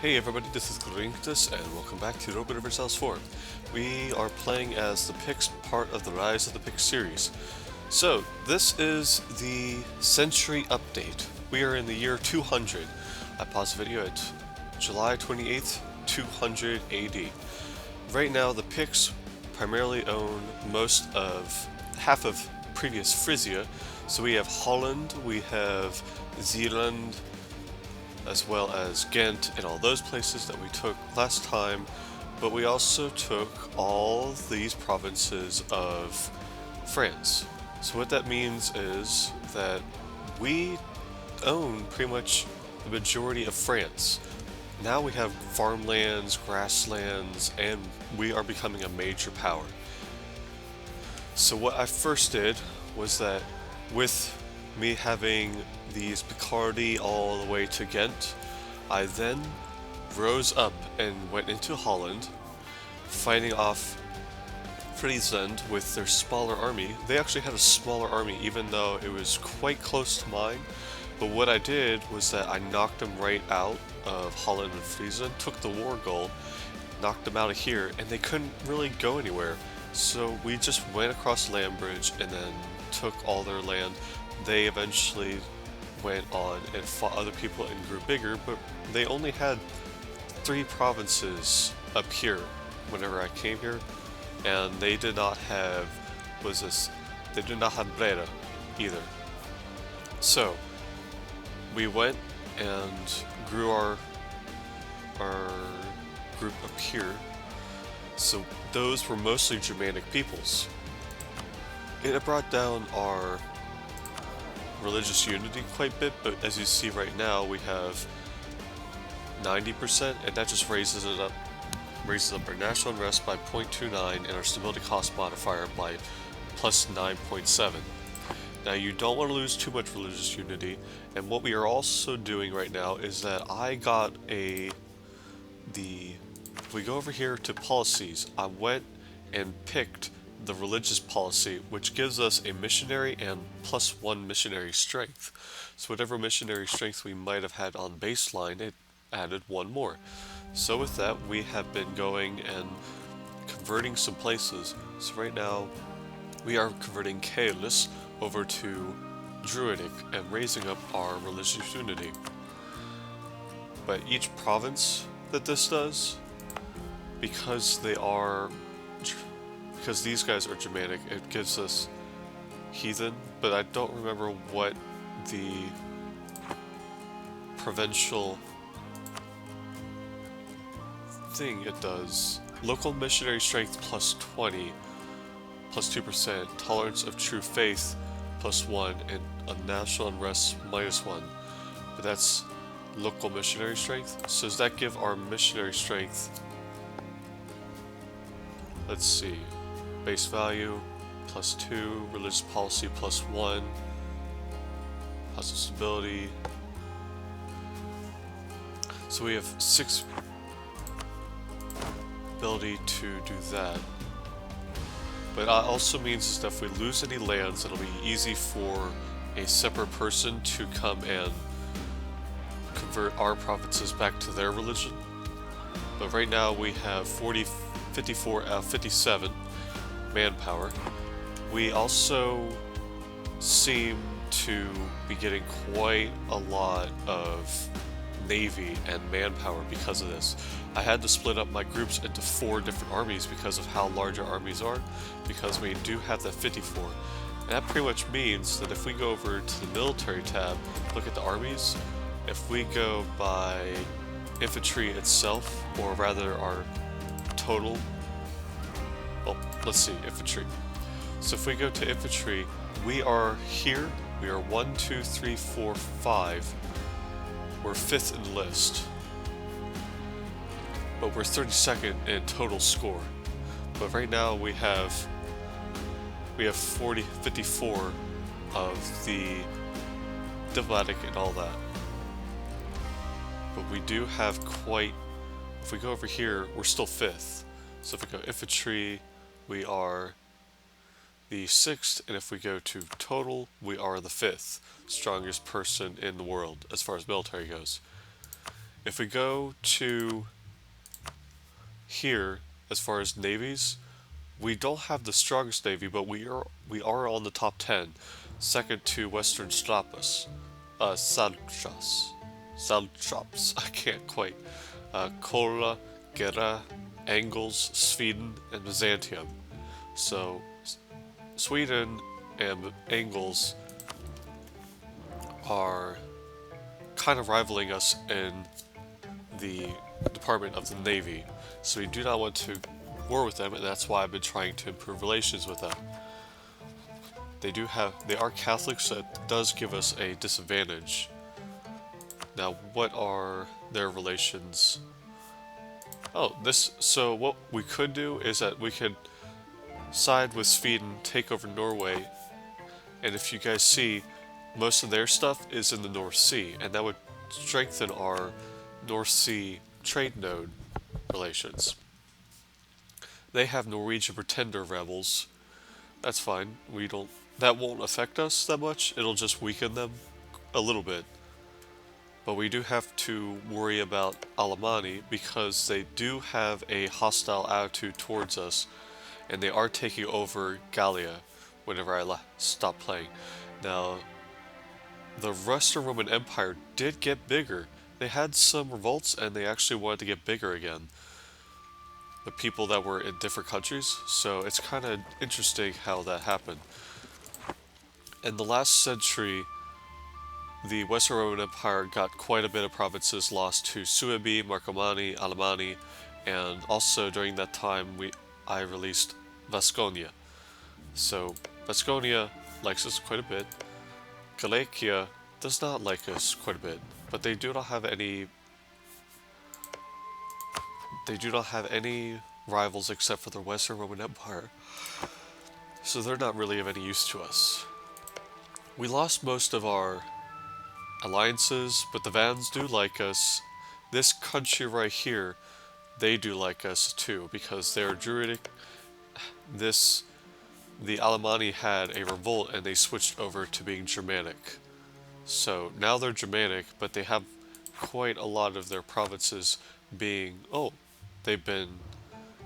Hey everybody, this is Picts, and welcome back to Robo Universalis 4. We are playing as the Picts, part of the Rise of the Picts series. So, this is the Century Update. We are in the year 200. I paused the video at July 28th, 200 AD. Right now, the Picts primarily own half of previous Frisia. So we have Holland, we have Zealand, as well as Ghent and all those places that we took last time, but we also took all these provinces of France. So what that means is that we own pretty much the majority of France. Now we have farmlands, grasslands, and we are becoming a major power. So what I first did was that with me having these Picardy all the way to Ghent, I then rose up and went into Holland, fighting off Friesland with their smaller army. They actually had a smaller army even though it was quite close to mine, but what I did was that I knocked them right out of Holland and Friesland, took the war goal, knocked them out of here, and they couldn't really go anywhere. So we just went across the land bridge and then took all their land. They eventually went on and fought other people and grew bigger, but they only had 3 provinces up here whenever I came here, and they did not have, they did not have Breda either. So we went and grew our group up here. So those were mostly Germanic peoples. It brought down our religious unity quite a bit, but as you see right now we have 90%, and that just raises up our national unrest by 0.29 and our stability cost modifier by plus 9.7. Now you don't want to lose too much religious unity, and what we are also doing right now is that I got if we go over here to policies, I went and picked the religious policy, which gives us a missionary and +1 missionary strength. So whatever missionary strength we might have had on baseline, it added 1 more. So with that, we have been going and converting some places. So right now, we are converting Caelus over to Druidic and raising up our religious unity. But each province that this does, because these guys are Germanic, it gives us heathen, but I don't remember what the provincial thing it does. Local missionary strength +20, +2%, tolerance of true faith +1, and a national unrest -1. But that's local missionary strength. So does that give our missionary strength? Let's see. Base value +2, religious policy +1, positive stability. So we have 6 ability to do that. But it also means that if we lose any lands, it'll be easy for a separate person to come and convert our provinces back to their religion. But right now we have 54 out of 57 manpower. We also seem to be getting quite a lot of navy and manpower because of this. I had to split up my groups into 4 different armies because of how large our armies are, because we do have that 54. And that pretty much means that if we go over to the military tab, look at the armies, if we go by infantry itself, or rather our total, well, let's see, infantry. So if we go to infantry, we are here, we are 1, 2, 3, 4, 5. We're 5th in the list, but we're 32nd in total score. But right now we have 54 of the diplomatic and all that. But we do have quite, if we go over here, we're still 5th. So if we go infantry, we are the 6th, and if we go to total, we are the 5th strongest person in the world as far as military goes. If we go to here, as far as navies, we don't have the strongest navy, but we are on the top 10, second to Western Strapas, Saltrops. I can't quite. Kola, Gera, Angles, Sweden, and Byzantium. So Sweden and Angles are kind of rivaling us in the Department of the Navy, so we do not want to war with them, and that's why I've been trying to improve relations with them. They are Catholics, so it does give us a disadvantage. Now, what are their relations? So what we could do is that we could side with Sweden, take over Norway, and if you guys see, most of their stuff is in the North Sea, and that would strengthen our North Sea trade node relations. They have Norwegian pretender rebels. That's fine. That won't affect us that much. It'll just weaken them a little bit. But we do have to worry about Alemanni because they do have a hostile attitude towards us, and they are taking over Gallia whenever I stop playing. Now, the Western Roman Empire did get bigger. They had some revolts, and they actually wanted to get bigger again. The people that were in different countries, so it's kind of interesting how that happened. In the last century, the Western Roman Empire got quite a bit of provinces lost to Suebi, Marcomanni, Alemanni, and also during that time I released Vasconia. So Vasconia likes us quite a bit. Galicia does not like us quite a bit, but they do not have any rivals except for the Western Roman Empire, so they're not really of any use to us. We lost most of our alliances, but the Vans do like us. This country right here, they do like us too, because they're Druidic. The Alemanni had a revolt and they switched over to being Germanic. So now they're Germanic, but they have quite a lot of their provinces they've been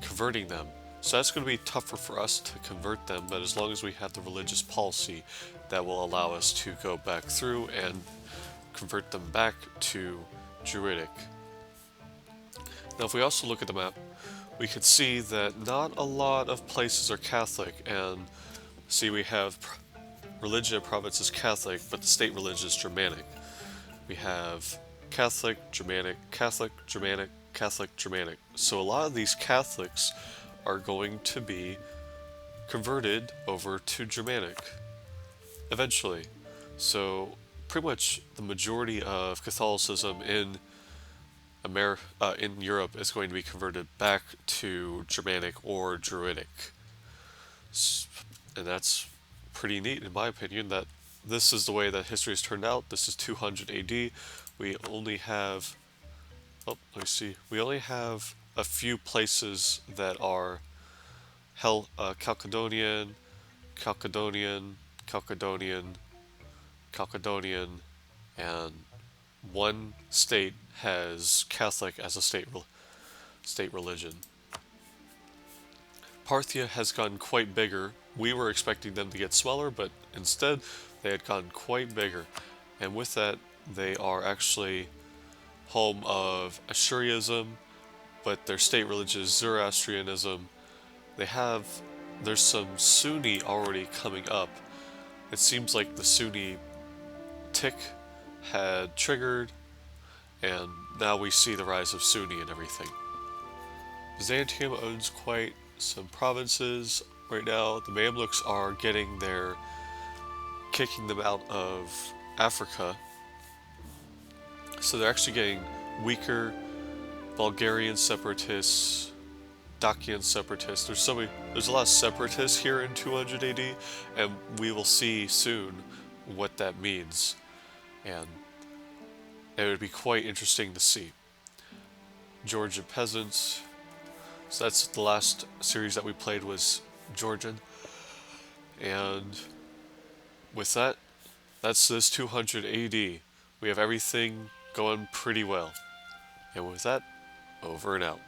converting them. So that's going to be tougher for us to convert them, but as long as we have the religious policy, that will allow us to go back through and convert them back to Druidic. Now if we also look at the map, we can see that not a lot of places are Catholic, and see we have religion of province is Catholic, but the state religion is Germanic. We have Catholic, Germanic, Catholic, Germanic, Catholic, Germanic. So a lot of these Catholics are going to be converted over to Germanic eventually. So pretty much the majority of Catholicism in Europe is going to be converted back to Germanic or Druidic. And that's pretty neat in my opinion, that this is the way that history has turned out. This is 200 AD. We only have we only have a few places that are Chalcedonian, and one state has Catholic as a state religion. Parthia has gotten quite bigger. We were expecting them to get smaller, but instead they had gotten quite bigger. And with that, they are actually home of Assyrianism, but their state religion is Zoroastrianism. There's some Sunni already coming up. It seems like the Sunni tick had triggered, and now we see the rise of Sunni and everything. Byzantium owns quite some provinces right now. The Mamluks are kicking them out of Africa, so they're actually getting weaker. Bulgarian separatists, Dacian separatists. There's a lot of separatists here in 200 AD, and we will see soon what that means, and it would be quite interesting to see. Georgian peasants. So that's the last series that we played was Georgian, and with that, that's this 200 AD. We have everything going pretty well. And with that, over and out.